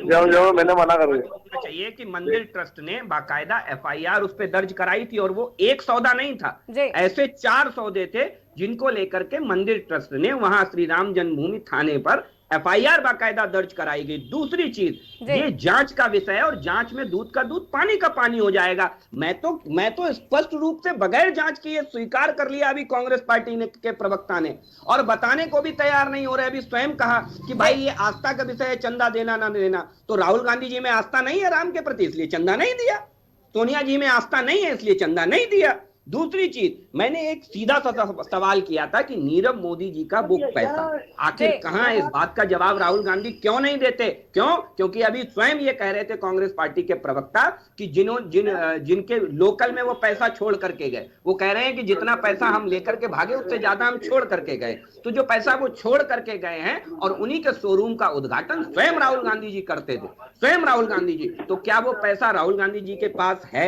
Speaker 2: जो मैंने मना कर दिया
Speaker 3: चाहिए कि मंदिर ट्रस्ट ने बाकायदा FIR उस पर दर्ज कराई थी, और वो एक सौदा नहीं था, ऐसे 4 सौदे थे जिनको लेकर के मंदिर ट्रस्ट ने वहां श्री राम जन्मभूमि थाने पर FIR बाकायदा दर्ज कराई गई। दूसरी चीज, ये जांच का विषय है, और जांच में दूध का दूध पानी का पानी हो जाएगा। मैं तो स्पष्ट रूप से बगैर जांच के ये स्वीकार कर लिया अभी कांग्रेस पार्टी के प्रवक्ता ने, और बताने को भी तैयार नहीं हो रहे। अभी स्वयं कहा कि भाई ये आस्था का विषय है, चंदा देना ना देना। तो राहुल गांधी जी में आस्था नहीं है राम के प्रति, इसलिए चंदा नहीं दिया। सोनिया जी में आस्था नहीं है, इसलिए चंदा नहीं दिया। दूसरी चीज, मैंने एक सीधा सा सवाल किया था कि नीरव मोदी जी का वो पैसा आखिर कहां है? इस बात का जवाब राहुल गांधी क्यों नहीं देते? क्यों? क्योंकि अभी स्वयं ये कह रहे थे कांग्रेस पार्टी के प्रवक्ता कि जिनके लोकल में वो पैसा छोड़ करके गए, वो कह रहे हैं कि जितना पैसा हम लेकर के भागे उससे ज्यादा हम छोड़ करके गए। तो जो पैसा वो छोड़ करके गए हैं और उन्हीं के शोरूम का उद्घाटन स्वयं राहुल गांधी जी करते थे, स्वयं राहुल गांधी जी, तो क्या वो पैसा राहुल गांधी जी के पास है?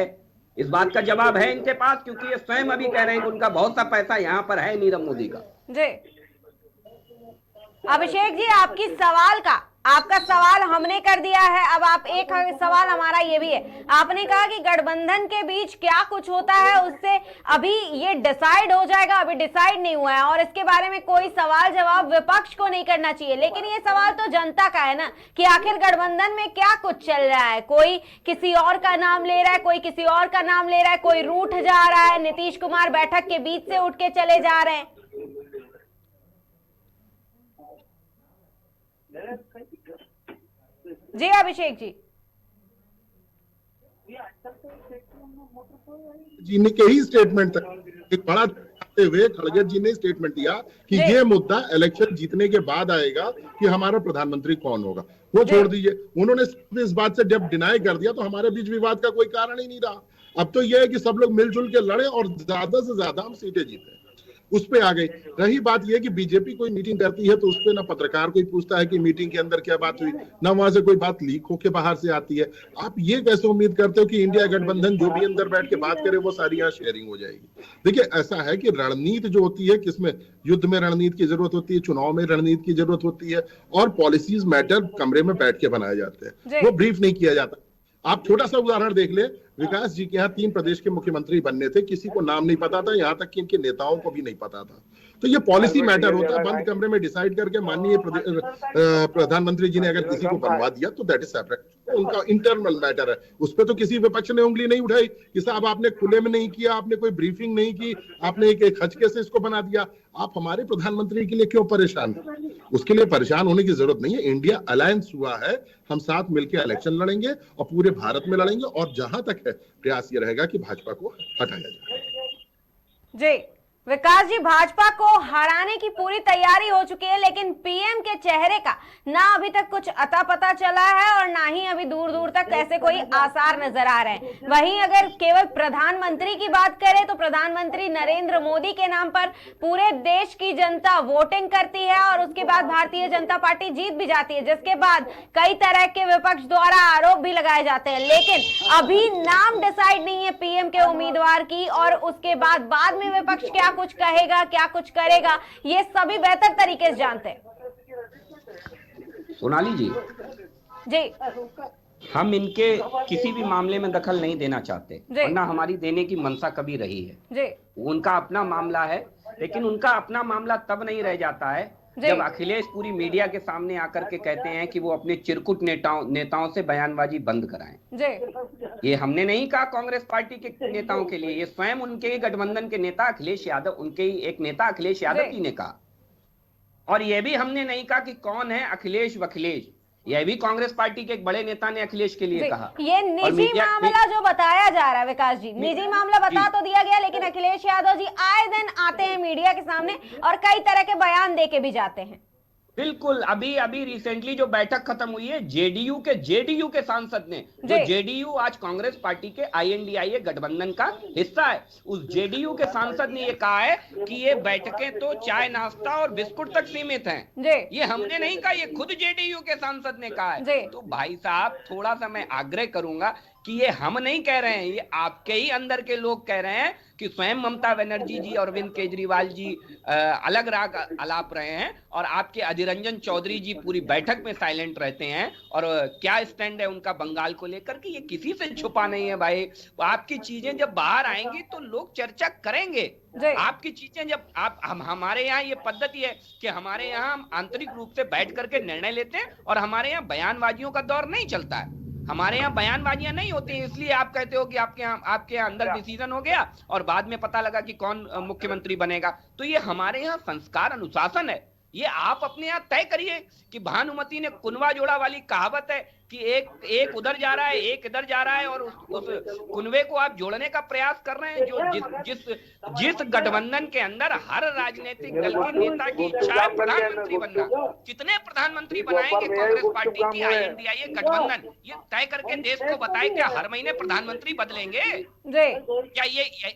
Speaker 3: इस बात का जवाब है इनके पास, क्योंकि ये स्वयं अभी कह रहे हैं कि उनका बहुत सा पैसा यहाँ पर है नीरव मोदी का।
Speaker 1: जी अभिषेक जी, आपका सवाल हमने कर दिया है। अब आप एक सवाल हमारा ये भी है, आपने कहा कि गठबंधन के बीच क्या कुछ होता है उससे अभी ये डिसाइड हो जाएगा, अभी डिसाइड नहीं हुआ है और इसके बारे में कोई सवाल जवाब विपक्ष को नहीं करना चाहिए। लेकिन ये सवाल तो जनता का है ना कि आखिर गठबंधन में क्या कुछ चल रहा है। कोई किसी और का नाम ले रहा है, कोई किसी और का नाम ले रहा है, कोई रूठ जा रहा है, नीतीश कुमार बैठक के बीच से उठ के चले जा रहे हैं। जी अभिषेक जी,
Speaker 4: जी ने के ही स्टेटमेंट था, एक बड़ा हुए खड़गे जी ने स्टेटमेंट दिया कि ये मुद्दा इलेक्शन जीतने के बाद आएगा कि हमारा प्रधानमंत्री कौन होगा, वो छोड़ दीजिए। उन्होंने इस बात से जब डिनाई कर दिया तो हमारे बीच विवाद का कोई कारण ही नहीं रहा। अब तो यह है कि सब लोग मिलजुल के लड़े और ज्यादा से ज्यादा हम सीटें जीते, उस पे आ गई। रही बात यह कि बीजेपी कोई मीटिंग करती है तो उस पे ना पत्रकार कोई पूछता है कि मीटिंग के अंदर क्या बात हुई, ना वहां से कोई बात लीक होके बाहर से आती है। आप ये कैसे उम्मीद करते हो कि इंडिया गठबंधन जो भी अंदर बैठ के बात करे वो सारी यहाँ शेयरिंग हो जाएगी? देखिए, ऐसा है कि रणनीति जो होती है, किसमें युद्ध में रणनीति की जरूरत होती है, चुनाव में रणनीति की जरूरत होती है, और पॉलिसीज मैटर कमरे में बैठ के बनाए जाते हैं, वो ब्रीफ नहीं किया जाता। आप छोटा सा उदाहरण देख ले, विकास जी के यहाँ 3 प्रदेश के मुख्यमंत्री बनने थे, किसी को नाम नहीं पता था, यहाँ तक कि इनके नेताओं को भी नहीं पता था। तो ये पॉलिसी मैटर होता है, बंद कमरे में डिसाइड करके माननीय प्रधानमंत्री जी ने अगर किसी को बनवा दिया तो दैट इज सेपरेट, उनका इंटरनल मैटर है। उस पर तो किसी विपक्ष ने उंगली नहीं उठाई कि साहब आपने खुले में नहीं किया, आपने कोई ब्रीफिंग नहीं की, आपने एक हचके से इसको बना दिया। आप हमारे प्रधानमंत्री के लिए क्यों परेशान हैं? उसके लिए परेशान होने की जरूरत नहीं है। इंडिया अलायंस हुआ है, हम साथ मिलकर इलेक्शन लड़ेंगे और पूरे भारत में लड़ेंगे, और जहां तक है प्रयास ये रहेगा कि भाजपा को हटाया जाए।
Speaker 1: जी विकास जी, भाजपा को हराने की पूरी तैयारी हो चुकी है, लेकिन पीएम के चेहरे का ना अभी तक कुछ अता पता चला है और ना ही अभी दूर दूर तक ऐसे कोई आसार नजर आ रहे हैं। वहीं अगर केवल प्रधानमंत्री की बात करें तो प्रधानमंत्री नरेंद्र मोदी के नाम पर पूरे देश की जनता वोटिंग करती है और उसके बाद भारतीय जनता पार्टी जीत भी जाती है, जिसके बाद कई तरह के विपक्ष द्वारा आरोप भी लगाए जाते हैं। लेकिन अभी नाम डिसाइड नहीं है पीएम के उम्मीदवार की, और उसके बाद में विपक्ष क्या कुछ कहेगा, क्या कुछ करेगा, ये सभी बेहतर तरीके से जानते हैं।
Speaker 3: सोनाली जी, हम इनके किसी भी मामले में दखल नहीं देना चाहते, वरना हमारी देने की मंशा कभी रही है। उनका अपना मामला है, लेकिन उनका अपना मामला तब नहीं रह जाता है जब अखिलेश पूरी मीडिया के सामने आकर के कहते हैं कि वो अपने चिरकुट नेताओं से बयानबाजी बंद कराएं। ये हमने नहीं कहा कांग्रेस पार्टी के नेताओं के लिए, ये स्वयं उनके गठबंधन के नेता अखिलेश यादव, उनके ही एक नेता अखिलेश यादव जी ने कहा। और ये भी हमने नहीं कहा कि कौन है अखिलेश वखिलेश, यह भी कांग्रेस पार्टी के एक बड़े नेता ने अखिलेश के लिए कहा।
Speaker 1: ये निजी मामला जो बताया जा रहा है विकास जी, निजी मामला बता तो दिया गया, लेकिन अखिलेश यादव जी आए दिन आते हैं मीडिया के सामने और कई तरह के बयान देके भी जाते हैं।
Speaker 3: बिल्कुल, अभी रिसेंटली जो बैठक खत्म हुई है जेडीयू के सांसद ने, जो जेडीयू आज कांग्रेस पार्टी के आईएनडीआईए गठबंधन का हिस्सा है, उस जेडीयू के सांसद ने ये कहा है कि ये बैठकें तो चाय नाश्ता और बिस्कुट तक सीमित हैं। ये हमने नहीं कहा, ये खुद जेडीयू के सांसद ने कहा है। तो भाई साहब, थोड़ा सा मैं आग्रह करूंगा कि ये हम नहीं कह रहे हैं, ये आपके ही अंदर के लोग कह रहे हैं कि स्वयं ममता बनर्जी जी और अरविंद केजरीवाल जी अलग राग अलाप रहे हैं और आपके अधीर रंजन चौधरी जी पूरी बैठक में साइलेंट रहते हैं। और क्या स्टैंड है उनका बंगाल को लेकर के, ये किसी से छुपा नहीं है भाई। आपकी चीजें जब बाहर आएंगी तो लोग चर्चा करेंगे। आपकी चीजें जब हमारे यहाँ ये पद्धति है कि हमारे यहाँ हम आंतरिक रूप से बैठ करके निर्णय लेते हैं और हमारे यहाँ बयानबाजियों का दौर नहीं चलता है। हमारे यहाँ बयानबाजियां नहीं होती हैं, इसलिए आप कहते हो कि आपके यहाँ अंदर डिसीजन हो गया और बाद में पता लगा कि कौन मुख्यमंत्री बनेगा। तो ये हमारे यहाँ संस्कार अनुशासन है। ये आप अपने यहाँ तय करिए कि भानुमति ने कुनवा जोड़ा वाली कहावत है कि एक उधर जा रहा है, एक इधर जा रहा है, और उस कुनबे को आप जोड़ने का प्रयास कर रहे हैं। जो जिस गठबंधन के अंदर हर राजनीतिक दल के नेता की इच्छा है प्रधानमंत्री बनना। कितने प्रधानमंत्री बनाएंगे कांग्रेस पार्टी की INDIA गठबंधन? ये तय करके देश को बताए, क्या हर महीने प्रधानमंत्री बदलेंगे?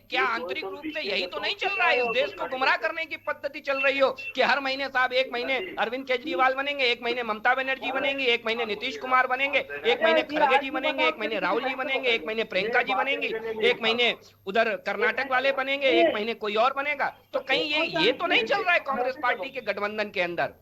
Speaker 3: क्या आंतरिक रूप से यही तो नहीं चल रहा है? इस देश को गुमराह करने की पद्धति चल रही हो कि हर महीने साहब, एक महीने अरविंद केजरीवाल बनेंगे, एक महीने ममता बनर्जी बनेंगे, एक महीने नीतीश कुमार बनेंगे, एक महीने खड़गे जी बनेंगे, एक महीने राहुल जी बनेंगे, एक महीने प्रियंका जी बनेंगी, एक महीने उधर कर्नाटक वाले बनेंगे, एक महीने कोई और बनेगा। तो कहीं ये तो नहीं चल रहा है कांग्रेस पार्टी के गठबंधन के अंदर?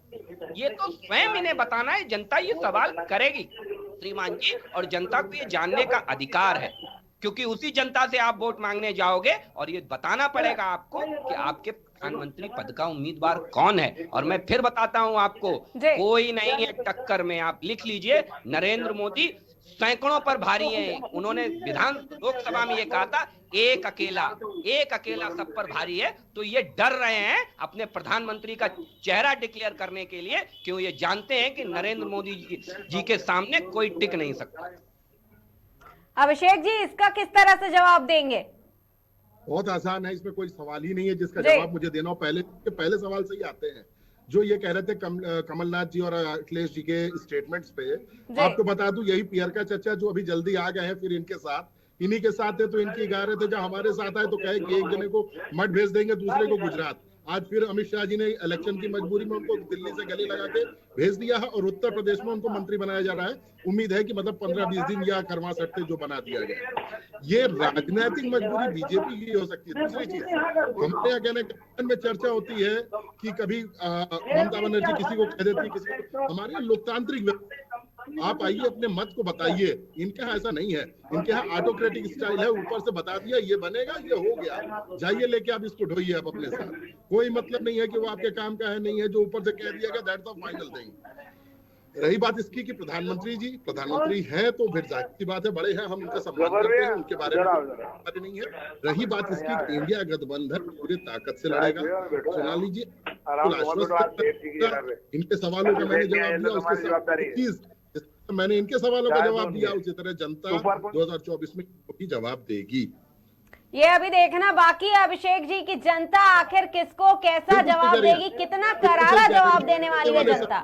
Speaker 3: ये तो स्वयं इन्हें बताना है, जनता ये सवाल करेगी श्रीमान जी, और जनता को ये जानने का अधिकार है, क्योंकि उसी जनता से आप वोट मांगने जाओगे और ये बताना पड़ेगा आपको कि आपके प्रधानमंत्री पद का उम्मीदवार कौन है। और मैं फिर बताता हूं आपको, कोई नहीं है टक्कर में। आप लिख लीजिए, नरेंद्र मोदी सैकड़ों पर भारी है। उन्होंने लोकसभा में ये कहा था, एक अकेला सब पर भारी है। तो ये डर रहे हैं अपने प्रधानमंत्री का चेहरा डिक्लेयर करने के लिए, क्यों ये जानते हैं कि नरेंद्र मोदी जी के सामने कोई टिक नहीं सकता।
Speaker 1: अभिषेक जी, इसका किस तरह से जवाब देंगे?
Speaker 4: बहुत आसान है, इसमें कोई सवाल ही नहीं है जिसका जवाब मुझे देना हो। पहले सवाल से ही आते हैं। जो ये कह रहे थे कमलनाथ जी और अखिलेश जी के स्टेटमेंट्स पे, आपको बता दूं, यही पियर का चर्चा जो अभी जल्दी आ गए हैं, फिर इनके साथ इन्हीं के साथ है, तो इनकी गा रहे थे जब हमारे साथ आए तो कहे कि एक जने को मठ भेज देंगे, दूसरे को गुजरात। आज फिर अमित शाह जी ने इलेक्शन की मजबूरी में उनको दिल्ली से गले लगा के भेज दिया है, और उत्तर प्रदेश में उनको मंत्री बनाया जा रहा है। उम्मीद है कि मतलब 15-20 दिन या करवा सकते जो बना दिया गया। ये राजनीतिक मजबूरी बीजेपी की हो सकती है। दूसरी चीज, हमने यहाँ कहने में चर्चा होती है कि कभी ममता बनर्जी किसी को कह देती है, किसी को। हमारे यहाँ लोकतांत्रिक, आप आइए अपने मत को बताइए। इनके यहाँ ऐसा नहीं है, इनके यहाँ ऑटोक्रेटिक स्टाइल है। ऊपर से बता दिया ये बनेगा, ये हो गया, जाइए लेके आप इसको ढोइए आप अपने साथ। कोई मतलब नहीं है कि वो आपके काम का है नहीं है, जो ऊपर से कह दिया गया दैट्स द फाइनल थिंग। रही बात इसकी कि प्रधानमंत्री है तो फिर जाहिर सी बात है, बड़े हैं, हम उनका सम्मान करते हैं, उनके बारे में नहीं है। रही बात इसकी, इंडिया गठबंधन पूरी ताकत से लड़ेगा। सुना लीजिए, इनके सवालों का मैंने जवाब दिया, उसके मैंने इनके सवालों का जवाब दिया, उसी तरह जनता 2024 में भी जवाब देगी।
Speaker 1: ये अभी देखना बाकी है अभिषेक जी की जनता आखिर किसको कैसा जवाब देगी, कितना करारा जवाब देने वाली है जनता।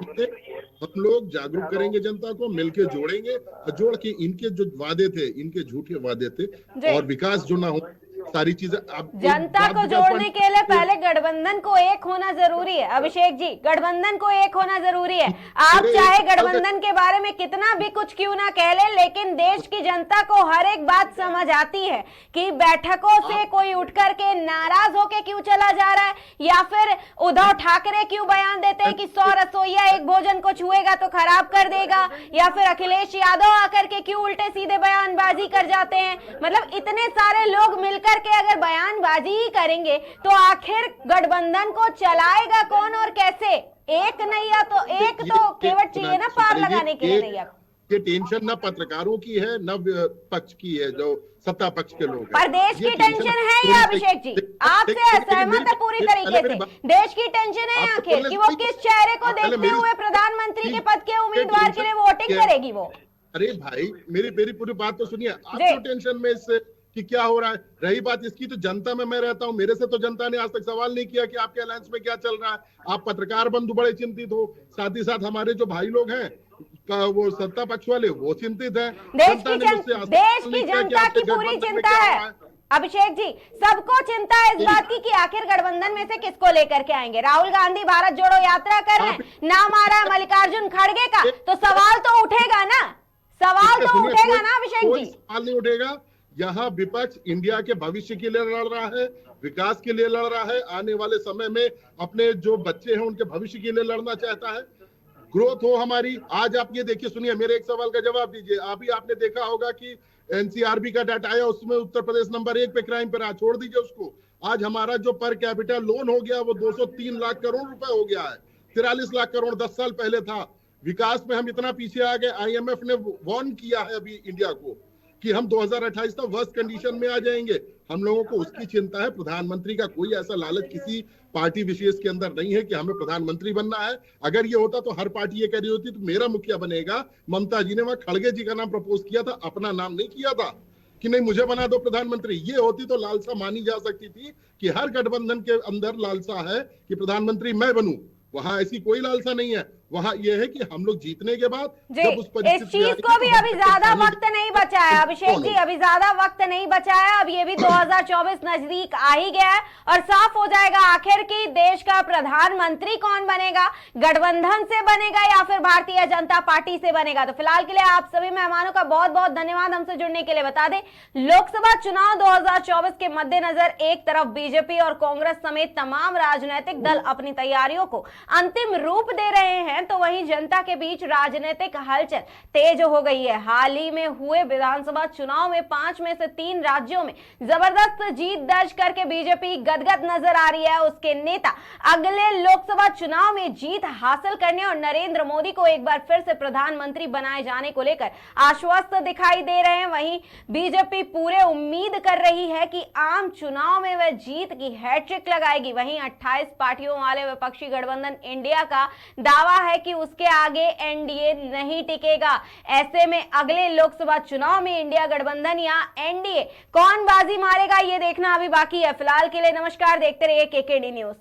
Speaker 4: हम लोग जागरूक करेंगे जनता को, मिलके जोड़ेंगे, जोड़ के इनके जो वादे थे, इनके झूठे वादे थे और विकास जो ना हो, सारी चीजें।
Speaker 1: जनता को जोड़ने के लिए पहले गठबंधन को एक होना जरूरी है अभिषेक जी, गठबंधन को एक होना जरूरी है। आप चाहे गठबंधन के बारे में कितना भी कुछ क्यों ना कह ले, लेकिन देश की जनता को हर एक बात समझ आती है कि बैठकों से कोई उठ करके नाराज होके क्यों चला जा रहा है, या फिर उद्धव ठाकरे क्यों बयान देते हैं कि 100 रसोइया एक भोजन को छुएगा तो खराब कर देगा, या फिर अखिलेश यादव आकर के क्यों उल्टे सीधे बयानबाजी कर जाते हैं। मतलब इतने सारे लोग मिलकर के अगर बयानबाजी ही करेंगे तो आखिर गठबंधन को चलाएगा कौन और कैसे? एक नैया तो एक तो केवट चाहिए ना पार लगाने के लिए नैया।
Speaker 4: ये टेंशन न पत्रकारों की है न पक्ष की है, जो सत्ता पक्ष के लोग,
Speaker 1: पर देश की टेंशन है ये अभिषेक जी, आपसे असहमत है पूरी तरीके से। देश की टेंशन है आखिर कि वो किस चेहरे को देखते हुए प्रधानमंत्री के पद के उम्मीदवार के लिए वोटिंग करेगी वो।
Speaker 4: अरे भाई, मेरी पूरी बात तो सुनिए। आपको टेंशन में इससे कि क्या हो रहा है? रही बात इसकी, तो जनता में मैं रहता हूं, मेरे से तो जनता ने आज तक सवाल नहीं किया कि आपके अलायंस में क्या चल रहा है। आप पत्रकार बंधु बड़े चिंतित हो, साथ ही साथ हमारे जो भाई लोग हैं वो सत्ता पक्ष वाले, वो चिंतित है।
Speaker 1: देश की जनता की पूरी चिंता है अभिषेक जी, सबको चिंता है इस बात की कि आखिर गठबंधन में से किसको लेकर के आएंगे। राहुल गांधी भारत जोड़ो यात्रा कर रहे हैं, नाम आ रहा है मल्लिकार्जुन खड़गे का, तो सवाल तो उठेगा ना, सवाल तो उठेगा ना अभिषेक जी।
Speaker 4: सवाल नहीं उठेगा। यहाँ विपक्ष इंडिया के भविष्य के लिए लड़ रहा है, विकास के लिए लड़ रहा है, आने वाले समय में अपने जो बच्चे हैं उनके भविष्य के लिए लड़ना चाहता है, ग्रोथ हो हमारी। आज आप ये देखिए, सुनिए, मेरे एक सवाल का जवाब दीजिए। अभी आपने देखा होगा कि एनसीआरबी का डाटा आया, उसमें उत्तर प्रदेश नंबर 1 पे क्राइम पे रहा, छोड़ दीजिए उसको। आज हमारा जो पर कैपिटल लोन हो गया वो 203 लाख करोड़ रुपए हो गया है, 43 लाख करोड़ 10 साल पहले था। विकास में हम इतना पीछे आ गए, IMF ने वार्न किया है अभी इंडिया को कि हम 2028 तक वर्स्ट कंडीशन में आ जाएंगे। हम लोगों को उसकी चिंता है। प्रधानमंत्री का कोई ऐसा लालच किसी पार्टी विशेष के अंदर नहीं है कि हमें प्रधानमंत्री बनना है। अगर ये होता तो हर पार्टी ये कह रही होती तो मेरा मुखिया बनेगा। ममता जी ने वहां खड़गे जी का नाम प्रपोज किया था, अपना नाम नहीं किया था कि नहीं मुझे बना दो प्रधानमंत्री। ये होती तो लालसा मानी जा सकती थी कि हर गठबंधन के अंदर लालसा है कि प्रधानमंत्री मैं बनूं। वहां ऐसी कोई लालसा नहीं है। वहां यह है कि हम लोग जीतने के बाद जब उस
Speaker 1: इस चीज को भी अभी ज्यादा वक्त नहीं बचा है अभिषेक जी, अभी ज्यादा वक्त नहीं बचा है। अब ये भी 2024 नजदीक आ ही गया है और साफ हो जाएगा आखिर कि देश का प्रधानमंत्री कौन बनेगा, गठबंधन से बनेगा या फिर भारतीय जनता पार्टी से बनेगा। तो फिलहाल के लिए आप सभी मेहमानों का बहुत बहुत धन्यवाद हमसे जुड़ने के लिए। बता दें लोकसभा चुनाव 2024 के मद्देनजर एक तरफ बीजेपी और कांग्रेस समेत तमाम राजनीतिक दल अपनी तैयारियों को अंतिम रूप दे रहे हैं, तो वहीं जनता के बीच राजनीतिक हलचल तेज हो गई है। हाल ही में हुए विधानसभा चुनाव में 5 में से 3 राज्यों में जबरदस्त जीत दर्ज करके बीजेपी गदगद नजर आ रही है। उसके नेता अगले लोकसभा चुनाव में जीत हासिल करने और नरेंद्र मोदी को एक बार फिर से प्रधानमंत्री बनाए जाने को लेकर आश्वस्त दिखाई दे रहे हैं। वहीं बीजेपी पूरे उम्मीद कर रही है कि आम चुनाव में वह जीत की हैट्रिक लगाएगी। वहीं 28 पार्टियों वाले विपक्षी गठबंधन इंडिया का दावा है कि उसके आगे एनडीए नहीं टिकेगा। ऐसे में अगले लोकसभा चुनाव में इंडिया गठबंधन या एनडीए कौन बाजी मारेगा ये देखना अभी बाकी है। फिलहाल के लिए नमस्कार, देखते रहिए केकेडी न्यूज।